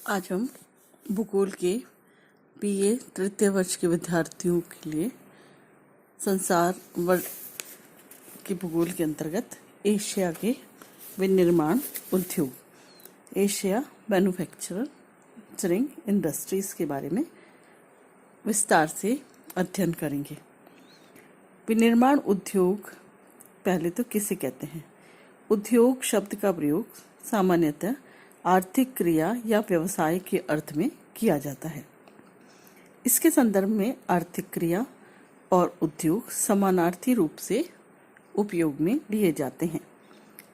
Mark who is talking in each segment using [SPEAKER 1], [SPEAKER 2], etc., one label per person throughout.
[SPEAKER 1] आज हम भूगोल के बीए तृतीय वर्ष के विद्यार्थियों के लिए संसार वर्ग के भूगोल के अंतर्गत एशिया के विनिर्माण उद्योग, एशिया मैन्युफैक्चरिंग इंडस्ट्रीज के बारे में विस्तार से अध्ययन करेंगे। विनिर्माण उद्योग पहले तो किसे कहते हैं? उद्योग शब्द का प्रयोग सामान्यतः आर्थिक क्रिया या व्यवसाय के अर्थ में किया जाता है। इसके संदर्भ में आर्थिक क्रिया और उद्योग समानार्थी रूप से उपयोग में लिए जाते हैं।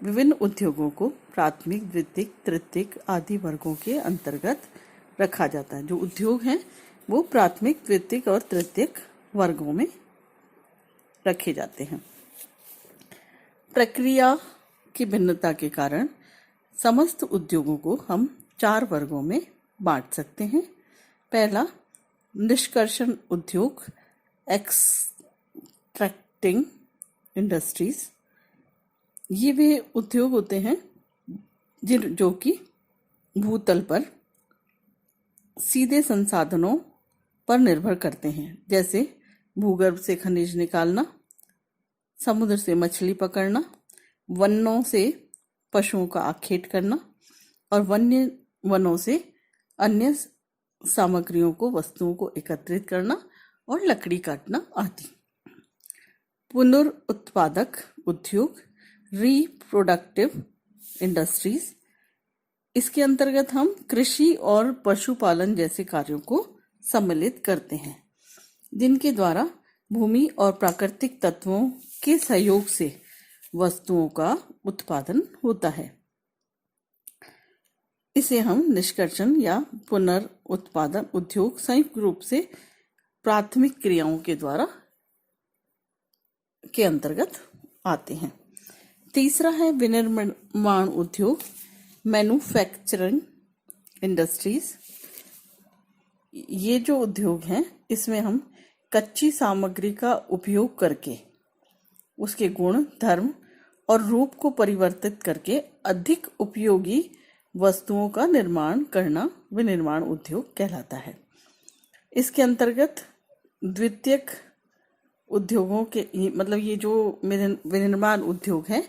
[SPEAKER 1] विभिन्न उद्योगों को प्राथमिक, द्वितीयक, तृतीयक आदि वर्गों के अंतर्गत रखा जाता है। जो उद्योग हैं वो प्राथमिक, द्वितीयक और तृतीयक वर्गों में रखे जाते हैं। प्रक्रिया की भिन्नता के कारण समस्त उद्योगों को हम 4 वर्गों में बांट सकते हैं। पहला, निष्कर्षण उद्योग, एक्सट्रैक्टिंग इंडस्ट्रीज। ये वे उद्योग होते हैं जो कि भूतल पर सीधे संसाधनों पर निर्भर करते हैं, जैसे भूगर्भ से खनिज निकालना, समुद्र से मछली पकड़ना, वनों से पशुओं का आखेट करना और वन्य वनों से अन्य सामग्रियों को, वस्तुओं को एकत्रित करना और लकड़ी काटना आदि। पुनरुत्पादक उद्योग, रिप्रोडक्टिव इंडस्ट्रीज। इसके अंतर्गत हम कृषि और पशुपालन जैसे कार्यों को सम्मिलित करते हैं, जिनके द्वारा भूमि और प्राकृतिक तत्वों के सहयोग से वस्तुओं का उत्पादन होता है। इसे हम निष्कर्षण या पुनरुत्पादन उद्योग संयुक्त रूप से प्राथमिक क्रियाओं के द्वारा के अंतर्गत आते हैं। तीसरा है विनिर्माण उद्योग, मैन्युफैक्चरिंग इंडस्ट्रीज। ये जो उद्योग हैं इसमें हम कच्ची सामग्री का उपयोग करके उसके गुण, धर्म और रूप को परिवर्तित करके अधिक उपयोगी वस्तुओं का निर्माण करना विनिर्माण उद्योग कहलाता है। इसके अंतर्गत द्वितीयक उद्योगों के मतलब ये जो विनिर्माण उद्योग है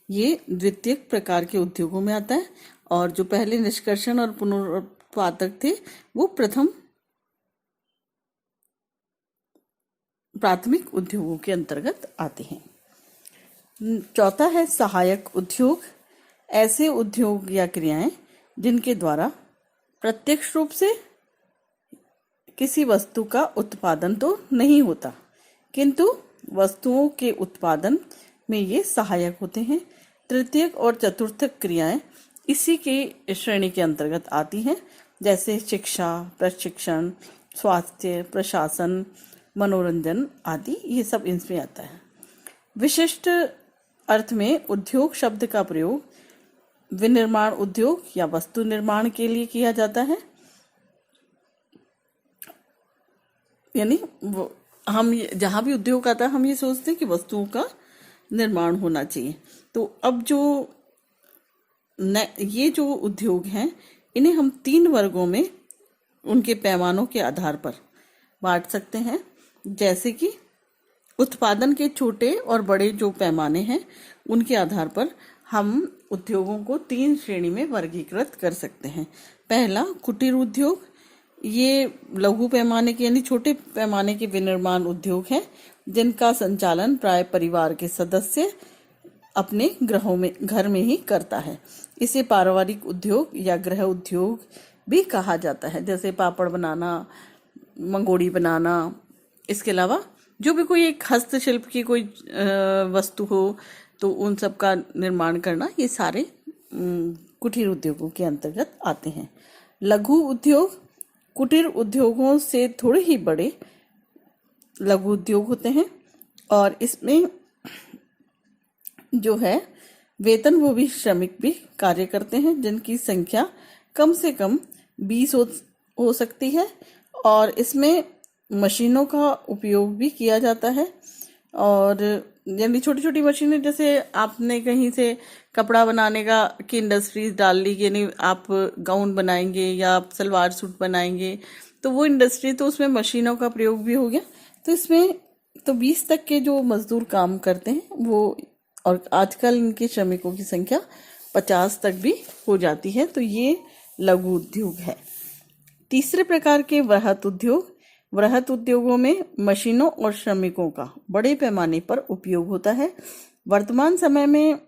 [SPEAKER 1] ये द्वितीयक प्रकार के उद्योगों में आता है, और जो पहले निष्कर्षण और पुनरुत्पादक थे वो प्रथम प्राथमिक उद्योगों के अंतर्गत आते हैं। चौथा है सहायक उद्योग, ऐसे उद्योग या क्रियाएं जिनके द्वारा प्रत्यक्ष रूप से किसी वस्तु का उत्पादन तो नहीं होता, किंतु वस्तुओं के उत्पादन में ये सहायक होते हैं। तृतीयक और चतुर्थक क्रियाएं इसी के श्रेणी के अंतर्गत आती हैं, जैसे शिक्षा, प्रशिक्षण, स्वास्थ्य, प्रशासन, मनोरंजन आदि। ये सब इनमें आता है। विशिष्ट अर्थ में उद्योग शब्द का प्रयोग विनिर्माण उद्योग या वस्तु निर्माण के लिए किया जाता है। यानी हम जहां भी उद्योग आता है हम ये सोचते हैं कि वस्तुओं का निर्माण होना चाहिए। तो अब ये जो उद्योग हैं इन्हें हम 3 वर्गों में उनके पैमानों के आधार पर बांट सकते हैं, जैसे कि उत्पादन के छोटे और बड़े जो पैमाने हैं उनके आधार पर हम उद्योगों को 3 श्रेणी में वर्गीकृत कर सकते हैं। पहला, कुटीर उद्योग। ये लघु पैमाने के यानी छोटे पैमाने के विनिर्माण उद्योग हैं, जिनका संचालन प्राय परिवार के सदस्य अपने घर में ही करता है। इसे पारिवारिक उद्योग या गृह उद्योग भी कहा जाता है, जैसे पापड़ बनाना, मंगोड़ी बनाना। इसके अलावा जो भी कोई एक हस्तशिल्प की कोई वस्तु हो तो उन सब का निर्माण करना, ये सारे कुटीर उद्योगों के अंतर्गत आते हैं। लघु उद्योग कुटीर उद्योगों से थोड़े ही बड़े लघु उद्योग होते हैं, और इसमें जो है वेतनभोगी श्रमिक भी कार्य करते हैं, जिनकी संख्या कम से कम 20 हो सकती है, और इसमें मशीनों का उपयोग भी किया जाता है। और यानी छोटी छोटी मशीनें, जैसे आपने कहीं से कपड़ा बनाने का की इंडस्ट्रीज डाल ली, यानी आप गाउन बनाएंगे या आप सलवार सूट बनाएंगे, तो वो इंडस्ट्री, तो उसमें मशीनों का प्रयोग भी हो गया। तो इसमें तो 20 तक के जो मजदूर काम करते हैं वो, और आजकल इनके श्रमिकों की संख्या 50 तक भी हो जाती है। तो ये लघु उद्योग है। तीसरे प्रकार के वृहत उद्योग। वृहत उद्योगों में मशीनों और श्रमिकों का बड़े पैमाने पर उपयोग होता है। वर्तमान समय में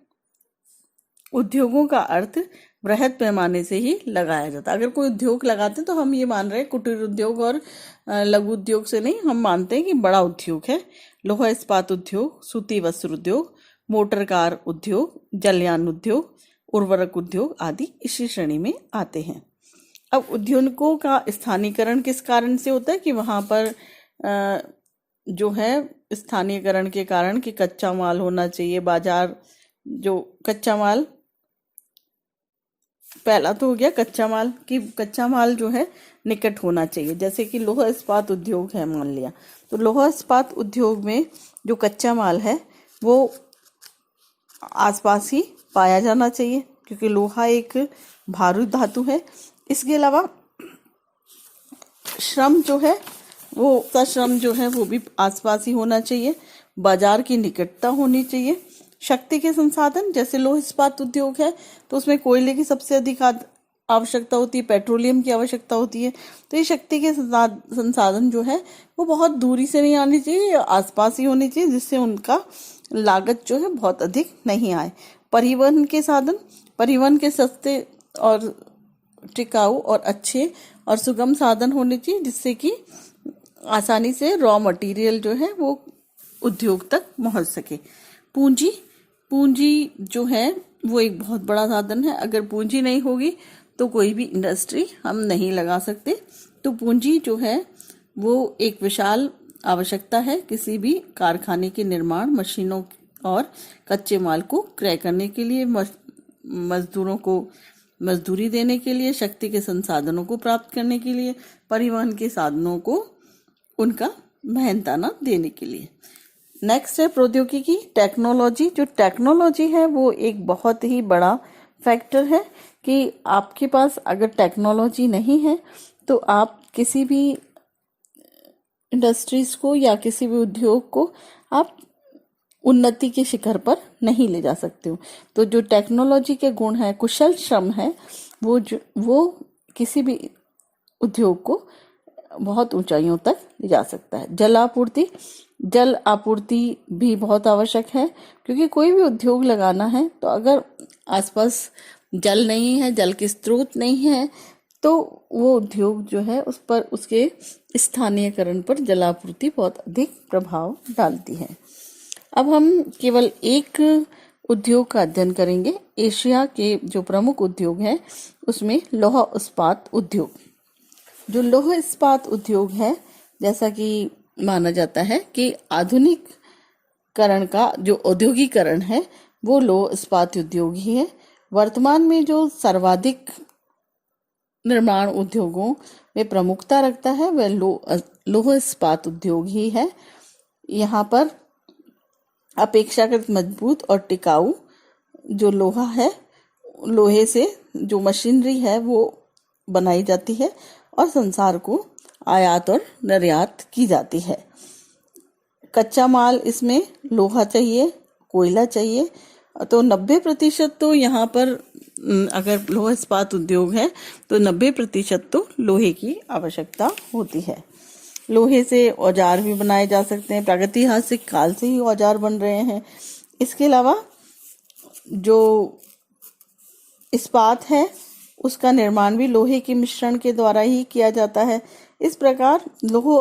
[SPEAKER 1] उद्योगों का अर्थ वृहत पैमाने से ही लगाया जाता है। अगर कोई उद्योग लगाते हैं तो हम ये मान रहे हैं कुटीर उद्योग और लघु उद्योग से नहीं, हम मानते हैं कि बड़ा उद्योग है। लोहा इस्पात उद्योग, सूती वस्त्र उद्योग, मोटर कार उद्योग, जलयान उद्योग, उर्वरक उद्योग आदि इसी श्रेणी में आते हैं। अब उद्योगों का स्थानीयकरण किस कारण से होता है कि वहां पर जो है स्थानीयकरण के कारण कि कच्चा माल होना चाहिए, बाजार जो कच्चा माल, पहला तो हो गया कच्चा माल कि कच्चा माल जो है निकट होना चाहिए। जैसे कि लोहा इस्पात उद्योग है मान लिया, तो लोहा इस्पात उद्योग में जो कच्चा माल है वो आसपास ही पाया जाना चाहिए, क्योंकि लोहा एक भारी धातु है। इसके अलावा श्रम जो है वो भी आसपास ही होना चाहिए। बाजार की निकटता होनी चाहिए। शक्ति के संसाधन, जैसे लोह इस्पात उद्योग है तो उसमें कोयले की सबसे अधिक आवश्यकता होती है, पेट्रोलियम की आवश्यकता होती है। तो ये शक्ति के संसाधन जो है वो बहुत दूरी से नहीं आनी चाहिए, आसपास ही होनी चाहिए, जिससे उनका लागत जो है बहुत अधिक नहीं आए। परिवहन के साधन, परिवहन के सस्ते और टिकाऊ और अच्छे और सुगम साधन होने चाहिए, जिससे कि आसानी से रॉ मटेरियल जो है वो उद्योग तक पहुंच सके। पूंजी जो है वो एक बहुत बड़ा साधन है। अगर पूंजी नहीं होगी तो कोई भी इंडस्ट्री हम नहीं लगा सकते। तो पूंजी जो है वो एक विशाल आवश्यकता है किसी भी कारखाने के निर्माण, मशीनों और कच्चे माल को क्रय करने के लिए, मजदूरों को मजदूरी देने के लिए, शक्ति के संसाधनों को प्राप्त करने के लिए, परिवहन के साधनों को उनका मेहनताना देने के लिए। नेक्स्ट है प्रौद्योगिकी, टेक्नोलॉजी। जो टेक्नोलॉजी है वो एक बहुत ही बड़ा फैक्टर है कि आपके पास अगर टेक्नोलॉजी नहीं है तो आप किसी भी इंडस्ट्रीज को या किसी भी उद्योग को आप उन्नति के शिखर पर नहीं ले जा सकते हो। तो जो टेक्नोलॉजी के गुण है, कुशल श्रम है, वो किसी भी उद्योग को बहुत ऊंचाइयों तक ले जा सकता है। जल आपूर्ति भी बहुत आवश्यक है, क्योंकि कोई भी उद्योग लगाना है तो अगर आसपास जल नहीं है, जल के स्रोत नहीं है, तो वो उद्योग जो है उस पर, उसके स्थानीयकरण पर जलापूर्ति बहुत अधिक प्रभाव डालती है। अब हम केवल एक उद्योग का अध्ययन करेंगे। एशिया के जो प्रमुख उद्योग हैं उसमें लौह इस्पात उद्योग। जो लौह इस्पात उद्योग है, जैसा कि माना जाता है कि आधुनिकीकरण का जो औद्योगिकरण है वो लौह इस्पात उद्योग ही है। वर्तमान में जो सर्वाधिक निर्माण उद्योगों में प्रमुखता रखता है वह लौह इस्पात उद्योग ही है। यहाँ पर अपेक्षाकृत मजबूत और टिकाऊ जो लोहा है, लोहे से जो मशीनरी है वो बनाई जाती है और संसार को आयात और निर्यात की जाती है। कच्चा माल इसमें लोहा चाहिए, कोयला चाहिए। तो 90% तो यहाँ पर अगर लोहा इस्पात उद्योग है तो 90% तो लोहे की आवश्यकता होती है। लोहे से औजार भी बनाए जा सकते हैं, प्रागैतिहासिक काल से ही औजार बन रहे हैं। इसके अलावा जो इस्पात है उसका निर्माण भी लोहे के मिश्रण के द्वारा ही किया जाता है। इस प्रकार लौह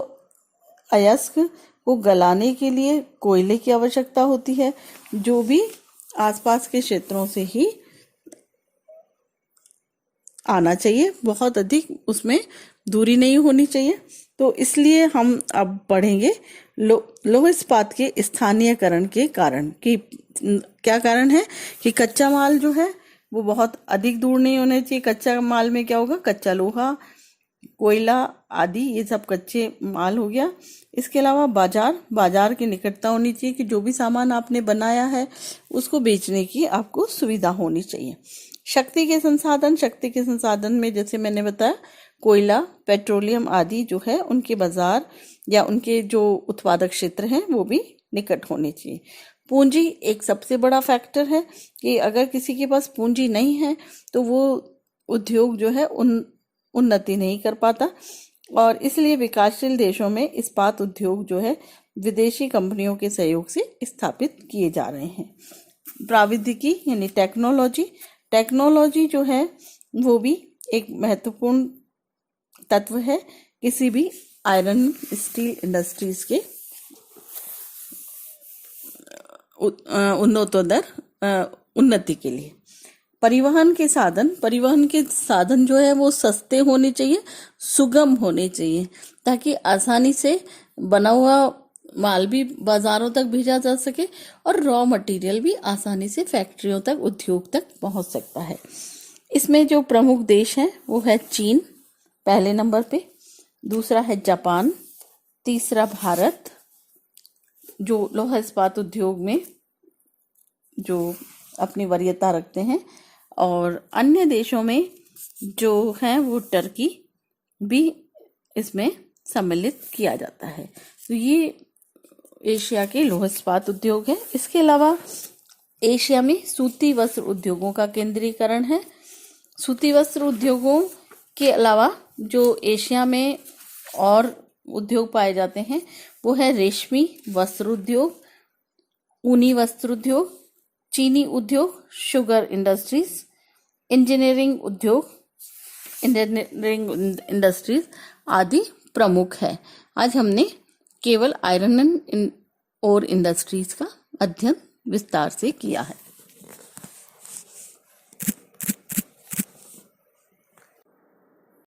[SPEAKER 1] अयस्क को गलाने के लिए कोयले की आवश्यकता होती है, जो भी आसपास के क्षेत्रों से ही आना चाहिए, बहुत अधिक उसमें दूरी नहीं होनी चाहिए। तो इसलिए हम अब पढ़ेंगे लौह इस्पात के स्थानीयकरण के कारण कि क्या कारण है कि कच्चा माल जो है वो बहुत अधिक दूर नहीं होना चाहिए। कच्चा माल में क्या होगा, कच्चा लोहा कोयला आदि, ये सब कच्चे माल हो गया। इसके अलावा बाजार की निकटता होनी चाहिए कि जो भी सामान आपने बनाया है उसको बेचने की आपको सुविधा होनी चाहिए। शक्ति के संसाधन में जैसे मैंने बताया कोयला, पेट्रोलियम आदि जो है उनके बाजार या उनके जो उत्पादक क्षेत्र हैं वो भी निकट होने चाहिए। पूंजी एक सबसे बड़ा फैक्टर है कि अगर किसी के पास पूंजी नहीं है तो वो उद्योग जो है उन्नति नहीं कर पाता, और इसलिए विकासशील देशों में इस्पात उद्योग जो है विदेशी कंपनियों के सहयोग से स्थापित किए जा रहे हैं। प्राविधिकी यानी टेक्नोलॉजी जो है वो भी एक महत्वपूर्ण तत्व है किसी भी आयरन स्टील इंडस्ट्रीज के उन्नति के लिए। परिवहन के साधन जो है वो सस्ते होने चाहिए, सुगम होने चाहिए, ताकि आसानी से बना हुआ माल भी बाजारों तक भेजा जा सके और रॉ मटेरियल भी आसानी से फैक्ट्रियों तक, उद्योग तक पहुंच सकता है। इसमें जो प्रमुख देश हैं वो है चीन पहले नंबर पे, दूसरा है जापान, तीसरा भारत जो लोहा इस्पात उद्योग में जो अपनी वरीयता रखते हैं, और अन्य देशों में जो है वो टर्की भी इसमें सम्मिलित किया जाता है। तो ये एशिया के लोहा इस्पात उद्योग है। इसके अलावा एशिया में सूती वस्त्र उद्योगों का केंद्रीकरण है। सूती वस्त्र उद्योगों के अलावा जो एशिया में और उद्योग पाए जाते हैं वो है रेशमी वस्त्र उद्योग, ऊनी वस्त्र उद्योग, चीनी उद्योग, शुगर इंडस्ट्रीज, इंजीनियरिंग इंडस्ट्रीज आदि प्रमुख है। आज हमने केवल आयरन और इंडस्ट्रीज का अध्ययन विस्तार से किया है।